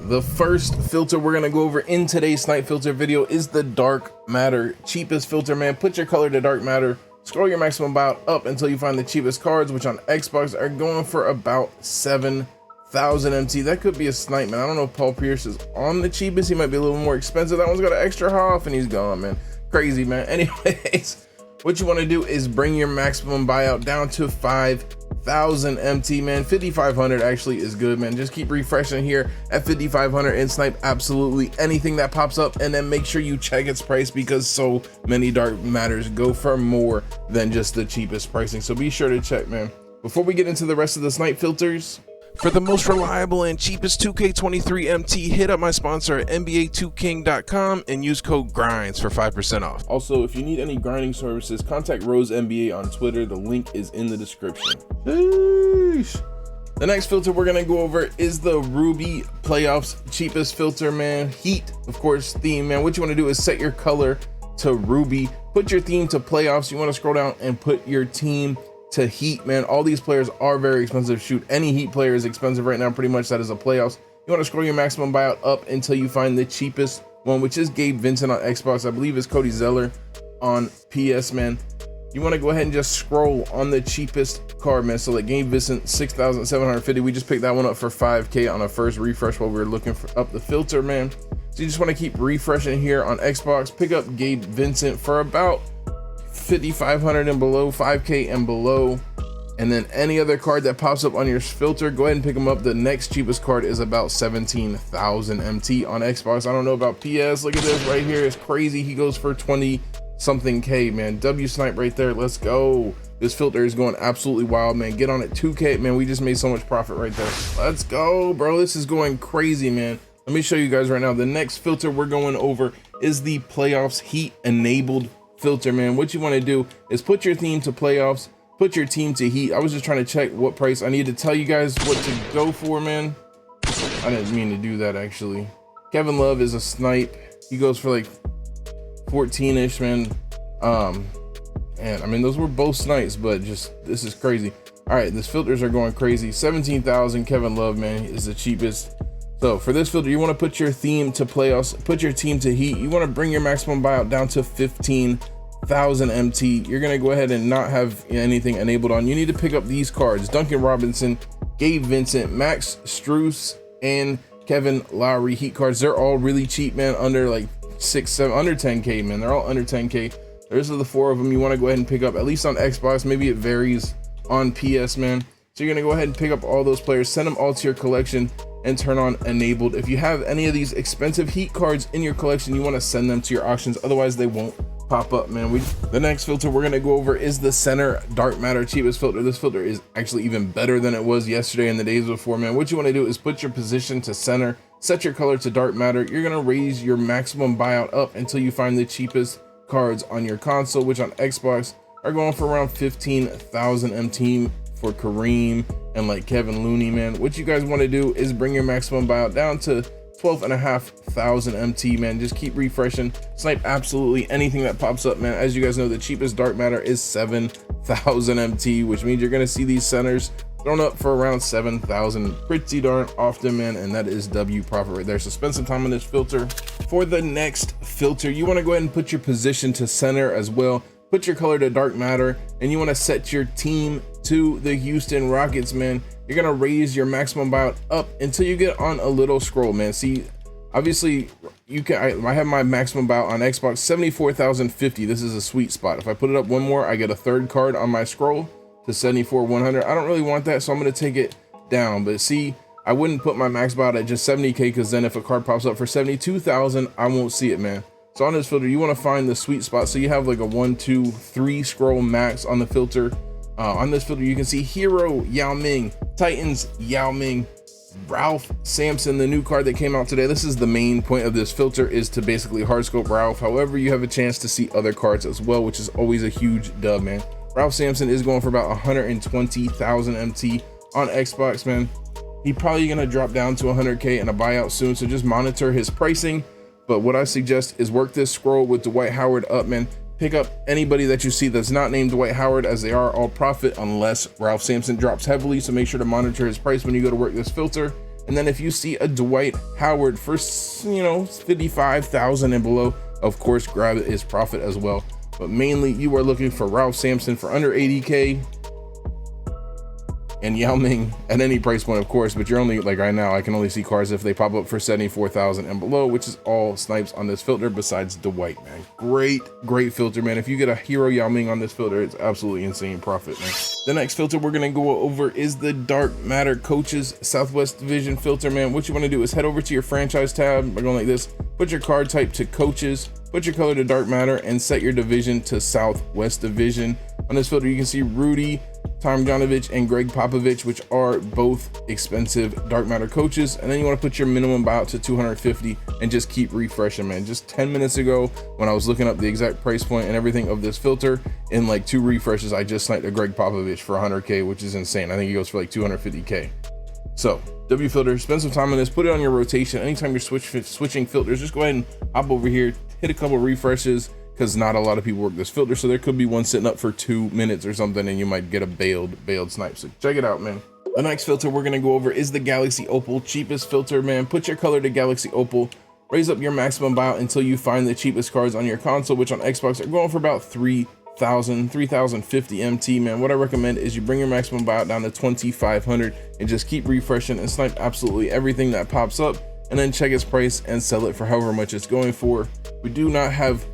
The first filter we're gonna go over in today's snipe filter video is the dark matter. Cheapest filter, man. Put your color to dark matter. Scroll your maximum buyout up until you find the cheapest cards, which on Xbox are going for about 7,000 MT. That could be a snipe, man. I don't know if Paul Pierce is on the cheapest. He might be a little more expensive. That one's got an extra half and he's gone, man. Crazy, man. Anyways, what you want to do is bring your maximum buyout down to 5,000 MT, man. 5,500 actually is good, man. Just keep refreshing here at 5,500 and snipe absolutely anything that pops up, and then make sure you check its price because so many dark matters go for more than just the cheapest pricing. So be sure to check, man. Before we get into the rest of the snipe filters, for the most reliable and cheapest 2k23 MT, hit up my sponsor at NBA2King.com and use code GRINDS for 5% off. Also, if you need any grinding services, contact Rose NBA on Twitter. The link is in the description. Sheesh. The next filter we're gonna go over is the Ruby Playoffs cheapest filter, man. Heat, of course, theme, man. What you want to do is set your color to Ruby, put your theme to Playoffs. You want to scroll down and put your team to Heat, man. All these players are very expensive. Shoot, any Heat player is expensive right now. Pretty much that is a Playoffs. You want to scroll your maximum buyout up until you find the cheapest one, which is Gabe Vincent on Xbox. I believe it's Cody Zeller on PS, man. You want to go ahead and just scroll on the cheapest card, man. So like Gabe Vincent, 6,750. We just picked that one up for 5K on a first refresh while we were looking for up the filter, man. So you just want to keep refreshing here on Xbox. Pick up Gabe Vincent for about 5,500 and below, 5K and below, and then any other card that pops up on your filter, go ahead and pick them up. The next cheapest card is about 17,000 MT on Xbox. I don't know about PS. Look at this right here. It's crazy. He goes for 20 something K, man. W snipe right there. Let's go. This filter is going absolutely wild, man. Get on it. 2K, man. We just made so much profit right there. Let's go, bro. This is going crazy, man. Let me show you guys right now. The next filter we're going over is the Playoffs Heat enabled filter, man. What you want to do is put your theme to Playoffs, put your team to Heat. I was just trying to check what price. I need to tell you guys what to go for, man. I didn't mean to do that, actually. Kevin Love is a snipe. He goes for like 14-ish, man. And I mean, those were both snipes, but just, this is crazy. All right, these filters are going crazy. 17,000 Kevin Love, man, is the cheapest. So for this filter, you want to put your theme to Playoffs, put your team to Heat. You want to bring your maximum buyout down to 15,000 MT. You're going to go ahead and not have anything enabled on. You need to pick up these cards: Duncan Robinson, Gabe Vincent, Max Strus, and Kevin Lowry Heat cards. They're all really cheap, man, under like 6, 7, under 10K, man. They're all under 10K. Those are the 4 of them you want to go ahead and pick up, at least on Xbox. Maybe it varies on PS, man. So you're going to go ahead and pick up all those players, send them all to your collection, and turn on enabled. If you have any of these expensive Heat cards in your collection, you want to send them to your auctions, otherwise they won't pop up, man. The next filter we're going to go over is the center dark matter cheapest filter. This filter is actually even better than it was yesterday and the days before, man. What you want to do is put your position to center, set your color to dark matter. You're going to raise your maximum buyout up until you find the cheapest cards on your console, which on Xbox are going for around 15,000 MT for Kareem and like Kevin Looney, man. What you guys want to do is bring your maximum buyout down to 12,500 MT, man. Just keep refreshing, snipe absolutely anything that pops up, man. As you guys know, the cheapest dark matter is 7,000 MT, which means you're going to see these centers thrown up for around 7,000 pretty darn often, man, and that is W profit right there. So spend some time on this filter. For the next filter, you want to go ahead and put your position to center as well. Put your color to dark matter, and you want to set your team to the Houston Rockets, man. You're gonna raise your maximum buyout up until you get on a little scroll, man. See, obviously you can, I have my maximum buyout on Xbox 74,050. This is a sweet spot. If I put it up one more, I get a third card on my scroll to 74,100. I don't really want that, so I'm gonna take it down. But see, I wouldn't put my max buyout at just 70K, because then if a card pops up for 72,000, I won't see it, man. So on this filter, you want to find the sweet spot. So you have like a 1, 2, 3 scroll max on the filter. On this filter, you can see Hero Yao Ming, Titans Yao Ming, Ralph Sampson, the new card that came out today. This is the main point of this filter, is to basically hard scope Ralph. However, you have a chance to see other cards as well, which is always a huge dub, man. Ralph Sampson is going for about 120,000 MT on Xbox, man. He's probably gonna drop down to 100K in a buyout soon, so just monitor his pricing. But what I suggest is work this scroll with Dwight Howard up, man. Pick up anybody that you see that's not named Dwight Howard, as they are all profit unless Ralph Sampson drops heavily. So make sure to monitor his price when you go to work this filter. And then if you see a Dwight Howard for, you know, 55,000 and below, of course, grab it is profit as well. But mainly you are looking for Ralph Sampson for under 80K and Yao Ming at any price point, of course, but you're only, like right now, I can only see cards if they pop up for 74,000 and below, which is all snipes on this filter besides Dwight, man. Great filter, man. If you get a hero Yao Ming on this filter, it's absolutely insane profit, man. The next filter we're gonna go over is the Dark Matter Coaches Southwest Division filter, man. What you wanna do is head over to your franchise tab by going like this, put your card type to Coaches, put your color to Dark Matter, and set your division to Southwest Division. On this filter, you can see Rudy Tomjanovich and Greg Popovich, which are both expensive Dark Matter coaches. And then you want to put your minimum buyout to 250 and just keep refreshing, man. Just 10 minutes ago, when I was looking up the exact price point and everything of this filter, in like 2 refreshes, I just sniped a Greg Popovich for 100K, which is insane. I think he goes for like 250K. So W filter, spend some time on this, put it on your rotation. Anytime you're switching filters, just go ahead and hop over here, hit a couple refreshes, because not a lot of people work this filter, so there could be one sitting up for 2 minutes or something and you might get a bailed snipe. So check it out, man. The next filter we're gonna go over is the Galaxy Opal, cheapest filter, man. Put your color to Galaxy Opal, raise up your maximum buyout until you find the cheapest cards on your console, which on Xbox are going for about 3,050 MT, man. What I recommend is you bring your maximum buyout down to 2,500 and just keep refreshing and snipe absolutely everything that pops up, and then check its price and sell it for however much it's going for. We do not have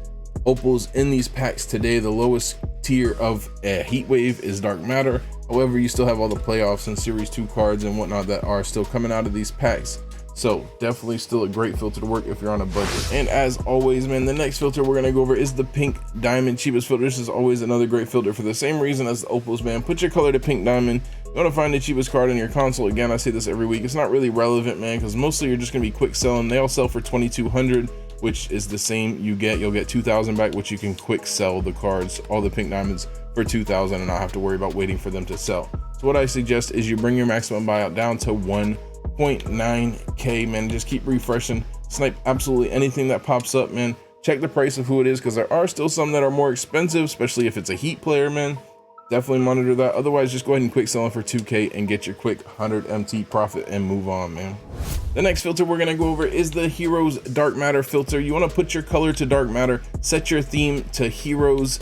opals in these packs today. The lowest tier of heat wave is Dark Matter. However, you still have all the playoffs and series 2 cards and whatnot that are still coming out of these packs, so definitely still a great filter to work if you're on a budget. And as always, man, the next filter we're gonna go over is the Pink Diamond, cheapest filter. This is always another great filter for the same reason as the opals, man. Put your color to Pink Diamond, you want to find the cheapest card on your console. Again, I say this every week, it's not really relevant, man, because mostly you're just gonna be quick selling. They all sell for 2,200, which is the same you'll get 2,000 back, which you can quick sell the cards, all the Pink Diamonds, for 2,000 and not have to worry about waiting for them to sell. So what I suggest is you bring your maximum buyout down to 1.9K, man. Just keep refreshing, snipe absolutely anything that pops up, man. Check the price of who it is, because there are still some that are more expensive, especially if it's a heat player, man. Definitely monitor that. Otherwise, just go ahead and quick sell for 2K and get your quick 100 MT profit and move on, man. The next filter we're gonna go over is the Heroes Dark Matter filter. You want to put your color to Dark Matter, set your theme to Heroes,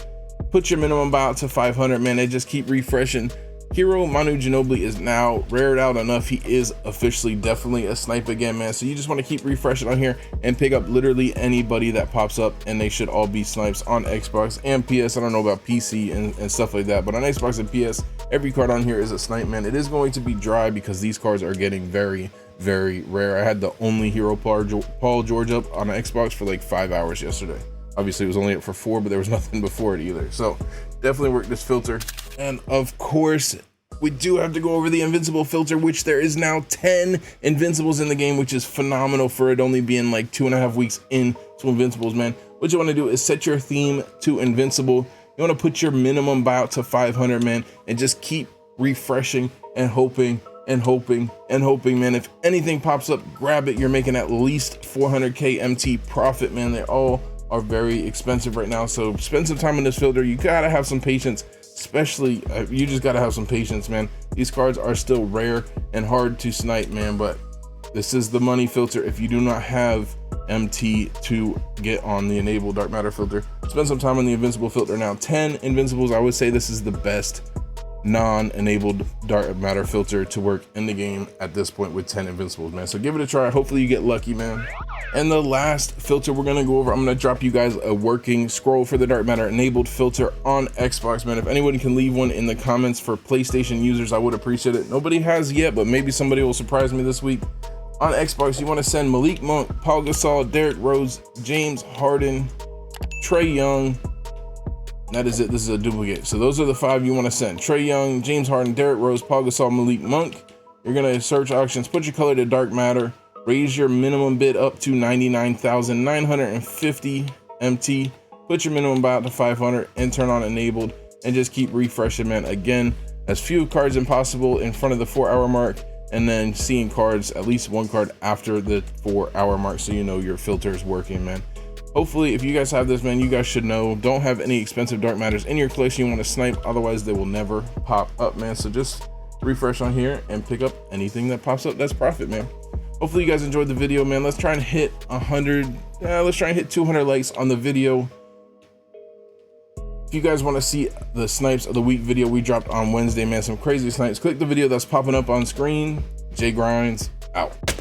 put your minimum buyout to 500, man, and just keep refreshing. Hero Manu Ginobili is now rared out enough. He is officially definitely a snipe again, man. So you just want to keep refreshing on here and pick up literally anybody that pops up, and they should all be snipes on Xbox and PS. I don't know about PC and stuff like that, but on Xbox and PS, every card on here is a snipe, man. It is going to be dry because these cards are getting very rare. I had the only hero Paul George up on Xbox for like 5 hours yesterday. Obviously it was only up for 4, but there was nothing before it either. So definitely work this filter. And of course, we do have to go over the Invincible filter, which there is now 10 Invincibles in the game, which is phenomenal for it only being like 2.5 weeks into Invincibles, man. What you want to do is set your theme to Invincible. You want to put your minimum buyout to 500, man, and just keep refreshing and hoping, man. If anything pops up, grab it. You're making at least 400K MT profit, man. They all are very expensive right now, so spend some time on this filter. You gotta have some patience, especially you just gotta have some patience, man. These cards are still rare and hard to snipe, man, but this is the money filter if you do not have MT to get on the enabled Dark Matter filter. Spend some time on the Invincible filter. Now 10 Invincibles, I would say this is the best non-enabled Dark Matter filter to work in the game at this point with 10 Invincibles, man. So give it a try. Hopefully you get lucky, man. And the last filter we're gonna go over, I'm gonna drop you guys a working scroll for the Dark Matter enabled filter on Xbox, man. If anyone can leave one in the comments for PlayStation users, I would appreciate it. Nobody has yet, but maybe somebody will surprise me this week. On Xbox, you want to send Malik Monk, Paul Gasol, Derrick Rose, James Harden, Trae Young. That is it. This is a duplicate. So those are the 5 you want to send: Trae Young, James Harden, Derrick Rose, Paul Gasol, Malik Monk. You're gonna search auctions, put your color to Dark Matter, raise your minimum bid up to 99,950 MT, put your minimum buyout to 500, and turn on enabled, and just keep refreshing, man. Again, as few cards as possible in front of the 4-hour mark, and then seeing cards, at least one card after the 4-hour mark, so you know your filter is working, man. Hopefully, if you guys have this, man, you guys should know, don't have any expensive Dark Matters in your collection you want to snipe, otherwise they will never pop up, man. So just refresh on here and pick up anything that pops up. That's profit, man. Hopefully you guys enjoyed the video, man. Let's try and hit 100. Let's try and hit 200 likes on the video. If you guys want to see the snipes of the week video we dropped on Wednesday, man, some crazy snipes, click the video that's popping up on screen. J Grinds out.